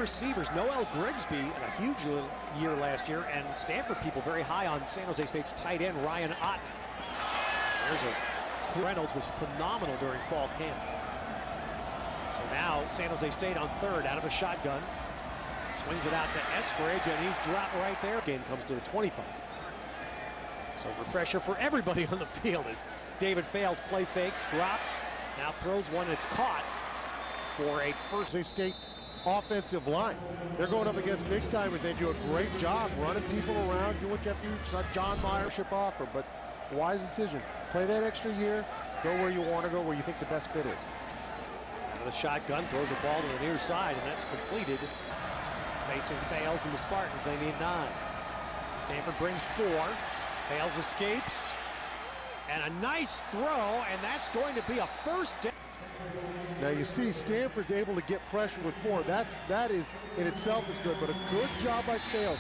Receivers, Noel Grigsby, had a huge year last year, and Stanford people very high on San Jose State's tight end, Ryan Otten. Reynolds was phenomenal during fall camp. So now San Jose State on third out of a shotgun. Swings it out to Eskridge, and he's dropped right there. Game comes to the 25. So refresher for everybody on the field as David Fales play fakes, drops, now throws one, and it's caught for a first. San Jose State offensive line. They're going up against big timers. They do a great job running people around, do what you have to do. It's not John Meyer ship offer, but wise decision. Play that extra year, go where you want to go, where you think the best fit is. Out of the shotgun, throws a ball to the near side, and that's completed. Facing Fales and the Spartans, they need 9. Stanford brings 4. Fales escapes, and a nice throw, and that's going to be a first down. Now you see Stanford's able to get pressure with 4. That is in itself is good, but a good job by Fales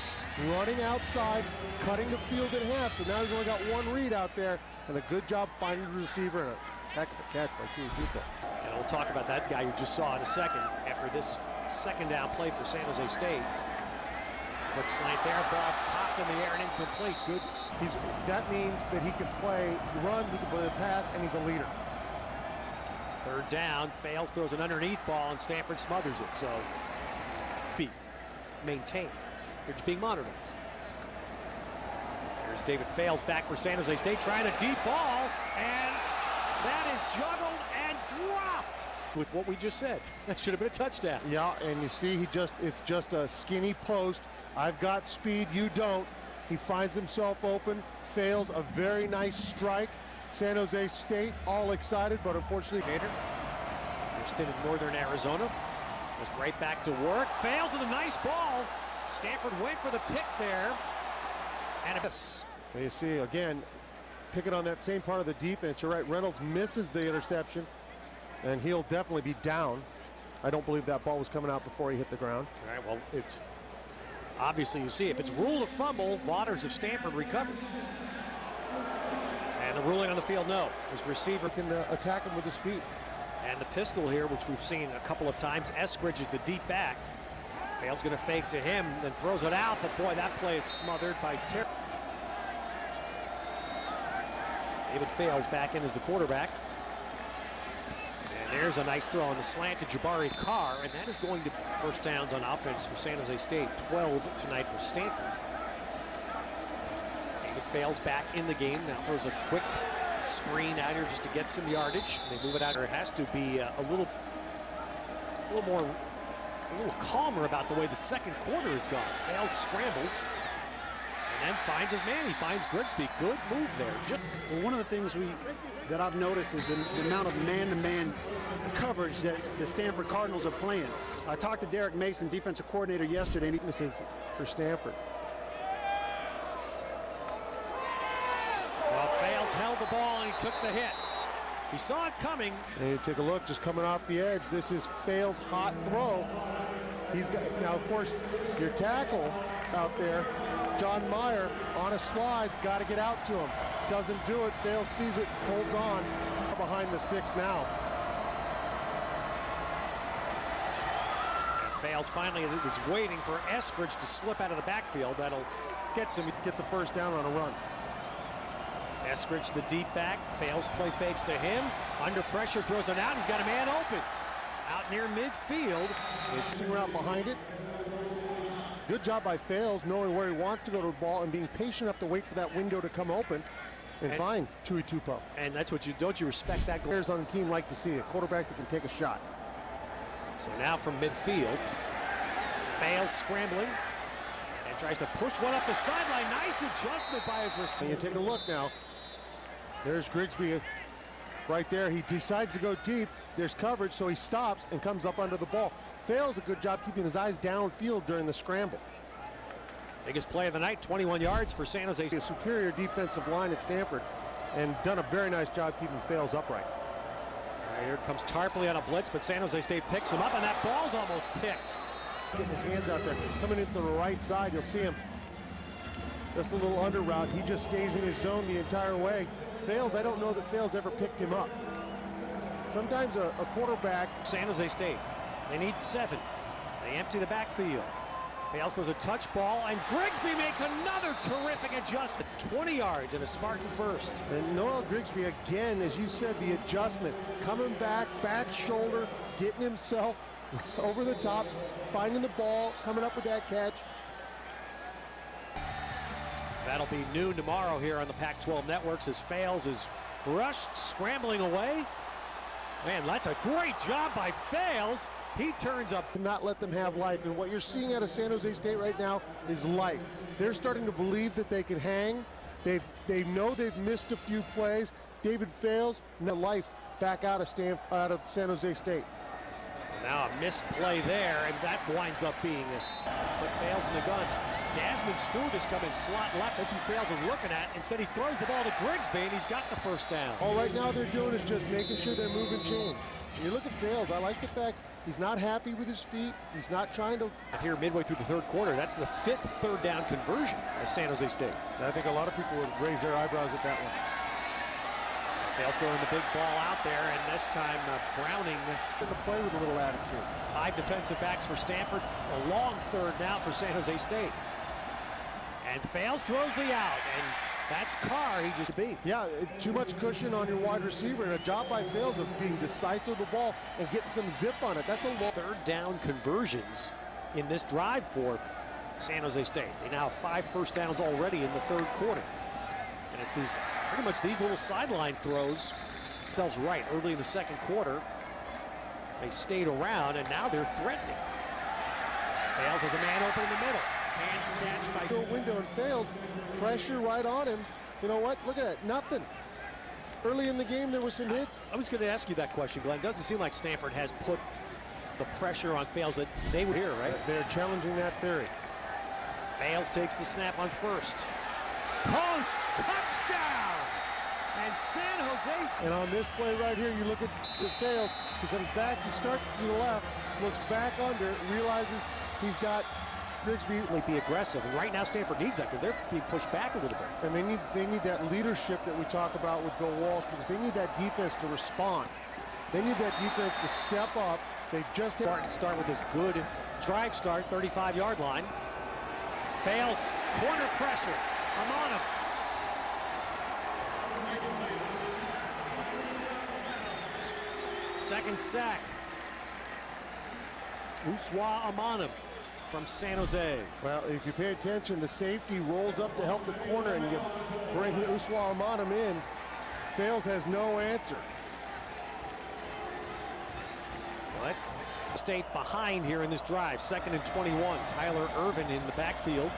running outside, cutting the field in half. So now he's only got 1 read out there, and a good job finding the receiver, and a heck of a catch by Tuipupa. And we'll talk about that guy you just saw in a second after this second down play for San Jose State. Quick slant there, ball popped in the air and incomplete. Good. That means that he can play run, he can play the pass, and he's a leader. Third down, Fales throws an underneath ball, and Stanford smothers it. So, maintained. They're just being modernized. There's David Fales back for San Jose State, trying a deep ball, and that is juggled and dropped. With what we just said, that should have been a touchdown. Yeah, and you see, it's just a skinny post. I've got speed, you don't. He finds himself open, fails a very nice strike. San Jose State all excited, but unfortunately, interested in Northern Arizona, goes right back to work. Fales with a nice ball. Stanford went for the pick there, and you see again, picking on that same part of the defense. You're right. Reynolds misses the interception, and he'll definitely be down. I don't believe that ball was coming out before he hit the ground. All right. Well, it's obviously, you see, if it's ruled a fumble, Waters of Stanford recovered. And the ruling on the field, no. His receiver can attack him with the speed. And the pistol here, which we've seen a couple of times. Eskridge is the deep back. Fales going to fake to him, then throws it out. But boy, that play is smothered by Terry. David Fales back in as the quarterback. And there's a nice throw on the slant to Jabari Carr. And that is going to first downs on offense for San Jose State. 12 tonight for Stanford. Fales back in the game, now throws a quick screen out here just to get some yardage. They move it out. There has to be a little calmer about the way the second quarter has gone. Fales scrambles and then finds his man. He finds Grigsby. Good move there. Well, one of the things that I've noticed is the amount of man-to-man coverage that the Stanford Cardinals are playing. I talked to Derek Mason, defensive coordinator, yesterday. And this is for Stanford. Fales held the ball and he took the hit. He saw it coming. And you take a look, just coming off the edge. This is Fales' hot throw. He's got, now of course, your tackle out there, John Meyer, on a slide's got to get out to him. Doesn't do it. Fales sees it, holds on behind the sticks now. And Fales finally was waiting for Eskridge to slip out of the backfield. That'll get the first down on a run. Eskridge, the deep back. Fales play fakes to him. Under pressure, throws it out. He's got a man open. Out near midfield. He's out behind it. Good job by Fales, knowing where he wants to go to the ball and being patient enough to wait for that window to come open and find Tuipupa. And that's what don't you respect that? Players on the team like to see a quarterback that can take a shot. So now from midfield, Fales scrambling and tries to push one up the sideline. Nice adjustment by his receiver. You take a look now. There's Grigsby right there. He decides to go deep. There's coverage, so he stops and comes up under the ball. Fales a good job keeping his eyes downfield during the scramble. Biggest play of the night, 21 yards for San Jose. A superior defensive line at Stanford and done a very nice job keeping Fales upright. Here comes Tarpley on a blitz, but San Jose State picks him up, and that ball's almost picked. Getting his hands out there, coming into the right side. You'll see him just a little under route. He just stays in his zone the entire way. Fales, I don't know that Fales ever picked him up. Sometimes a quarterback. San Jose State, they need 7. They empty the backfield. Fales throws a touch ball, and Grigsby makes another terrific adjustment. It's 20 yards and a Spartan first. And Noel Grigsby, again, as you said, the adjustment. Coming back shoulder, getting himself over the top, finding the ball, coming up with that catch. That'll be noon tomorrow here on the Pac-12 networks as Fales is rushed, scrambling away. Man, that's a great job by Fales. He turns up. Not let them have life. And what you're seeing out of San Jose State right now is life. They're starting to believe that they can hang. They know they've missed a few plays. David Fales, the life back out of San Jose State. Now a missed play there, and that winds up being put Fales in the gun. Desmond Stewart has come in slot left. That's who Fales is looking at. Instead, he throws the ball to Grigsby, and he's got the first down. All right now they're doing is just making sure they're moving chains. And you look at Fales, I like the fact he's not happy with his feet. He's not trying to. Here midway through the third quarter, that's the 5th third down conversion of San Jose State. I think a lot of people would raise their eyebrows at that one. Fales throwing the big ball out there, and this time Browning going to play with a little attitude. 5 defensive backs for Stanford. A long third down for San Jose State. And Fales throws the out, and that's Carr. He just beat. Yeah, too much cushion on your wide receiver, and a job by Fales of being decisive with the ball and getting some zip on it. That's a long third down conversions in this drive for San Jose State. They now have 5 first downs already in the third quarter. And it's these pretty much these little sideline throws themselves right early in the second quarter. They stayed around, and now they're threatening. Fales has a man open in the middle. Hands catch by window, and Fales pressure right on him. You know what? Look at that. Nothing. Early in the game, there were some hits. I was going to ask you that question, Glenn. Doesn't seem like Stanford has put the pressure on Fales that they were here, right? They're challenging that theory. Fales takes the snap on first. Post touchdown! And San Jose. And on this play right here, you look at Fales. He comes back. He starts to the left, looks back under, realizes he's got Grigsby. Be aggressive, and right now Stanford needs that because they're being pushed back a little bit. And they need that leadership that we talk about with Bill Walsh, because they need that defense to respond. They need that defense to step up. They just start with this good drive start, 35-yard line. Fales, corner pressure. I'm on him. Second sack. Uswa Amanum from San Jose. Well, if you pay attention, the safety rolls up to help the corner, and you bring Uswa Amanum in. Fales has no answer. What? State behind here in this drive. 2nd and 21. Tyler Irvin in the backfield.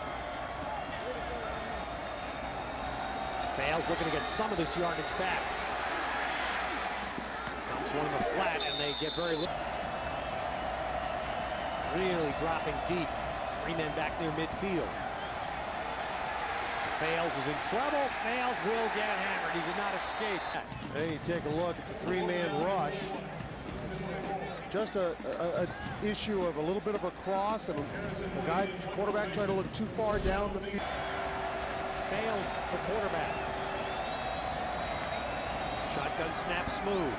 Fales looking to get some of this yardage back. Comes one in the flat, and they get very little. Really dropping deep. 3 men back near midfield. Fales is in trouble. Fales will get hammered. He did not escape. Hey, you take a look. It's a 3-man rush. It's just a issue of a little bit of a cross, and the quarterback trying to look too far down the field. Fales the quarterback. Shotgun snap smooth.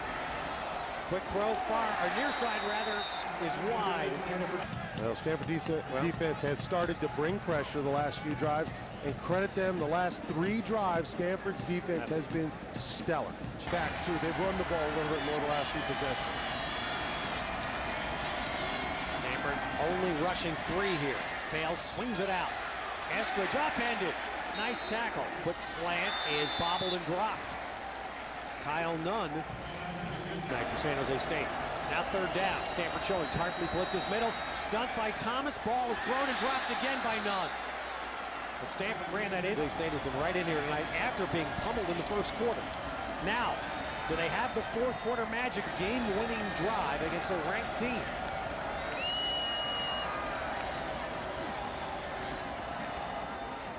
Quick throw far, or near side rather, is wide. Intended for. Well, Stanford defense has started to bring pressure the last few drives, and credit them, the last 3 drives, Stanford's defense has been stellar. Back to, they've run the ball a little bit more the last few possessions. Stanford only rushing 3 here. Fales swings it out. Eskridge upended. Nice tackle. Quick slant is bobbled and dropped. Kyle Nunn. Night for San Jose State. Now 3rd down. Stanford showing Tarpley blitzes middle. Stunt by Thomas. Ball is thrown and dropped again by Nunn. But Stanford ran that in. San Jose State has been right in here tonight after being pummeled in the first quarter. Now, do they have the 4th quarter magic game-winning drive against a ranked team?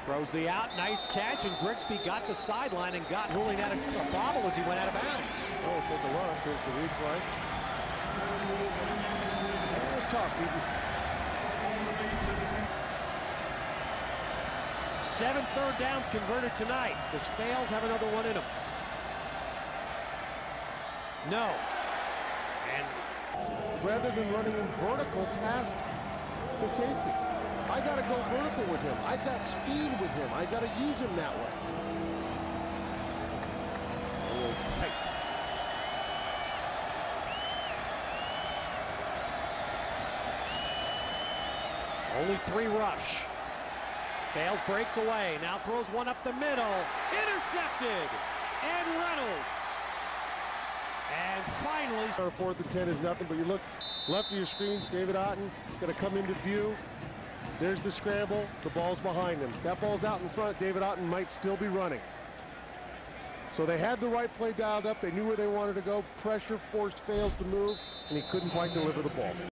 Throws the out, nice catch, and Grigsby got the sideline and got ruling out a bobble as he went out of bounds. Oh, take a look. Here's the replay. Tough. 7 third downs converted tonight. Does Fales have another one in him? No. And rather than running in vertical past the safety. I got to go vertical with him. I got speed with him. I got to use him that way. Fight. Only 3 rush. Fales breaks away. Now throws one up the middle. Intercepted. And Reynolds. And finally. Our 4th and 10 is nothing, but you look left of your screen, David Otten is going to come into view. There's the scramble. The ball's behind him. That ball's out in front. David Otten might still be running. So they had the right play dialed up. They knew where they wanted to go. Pressure forced Fales to move, and he couldn't quite deliver the ball.